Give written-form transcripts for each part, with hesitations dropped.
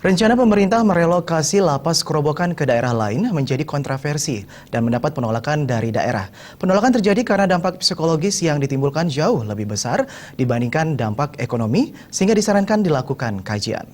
Rencana pemerintah merelokasi lapas Kerobokan ke daerah lain menjadi kontroversi dan mendapat penolakan dari daerah. Penolakan terjadi karena dampak psikologis yang ditimbulkan jauh lebih besar dibandingkan dampak ekonomi, sehingga disarankan dilakukan kajian.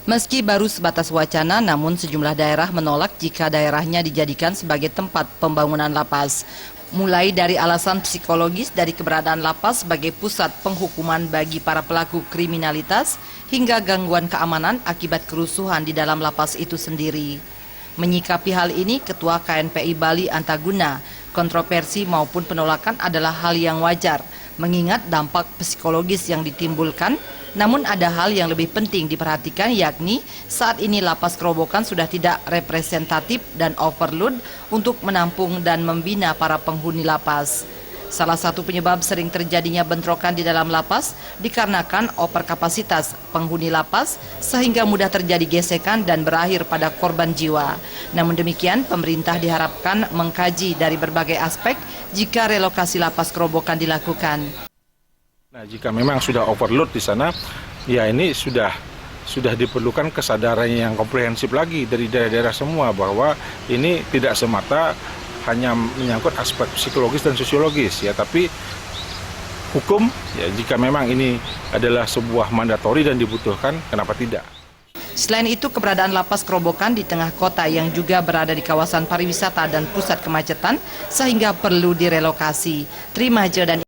Meski baru sebatas wacana, namun sejumlah daerah menolak jika daerahnya dijadikan sebagai tempat pembangunan lapas. Mulai dari alasan psikologis dari keberadaan lapas sebagai pusat penghukuman bagi para pelaku kriminalitas, hingga gangguan keamanan akibat kerusuhan di dalam lapas itu sendiri. Menyikapi hal ini, Ketua KNPI Bali Antaguna, kontroversi maupun penolakan adalah hal yang wajar, mengingat dampak psikologis yang ditimbulkan. Namun ada hal yang lebih penting diperhatikan, yakni saat ini lapas Kerobokan sudah tidak representatif dan overload untuk menampung dan membina para penghuni lapas. Salah satu penyebab sering terjadinya bentrokan di dalam lapas dikarenakan overkapasitas penghuni lapas, sehingga mudah terjadi gesekan dan berakhir pada korban jiwa. Namun demikian, pemerintah diharapkan mengkaji dari berbagai aspek jika relokasi lapas Kerobokan dilakukan. Nah, jika memang sudah overload di sana, ya ini sudah diperlukan kesadaran yang komprehensif lagi dari daerah-daerah semua, bahwa ini tidak semata hanya menyangkut aspek psikologis dan sosiologis, ya, tapi hukum, ya, jika memang ini adalah sebuah mandatori dan dibutuhkan, kenapa tidak? Selain itu, keberadaan lapas Kerobokan di tengah kota yang juga berada di kawasan pariwisata dan pusat kemacetan, sehingga perlu direlokasi. Trimaja dan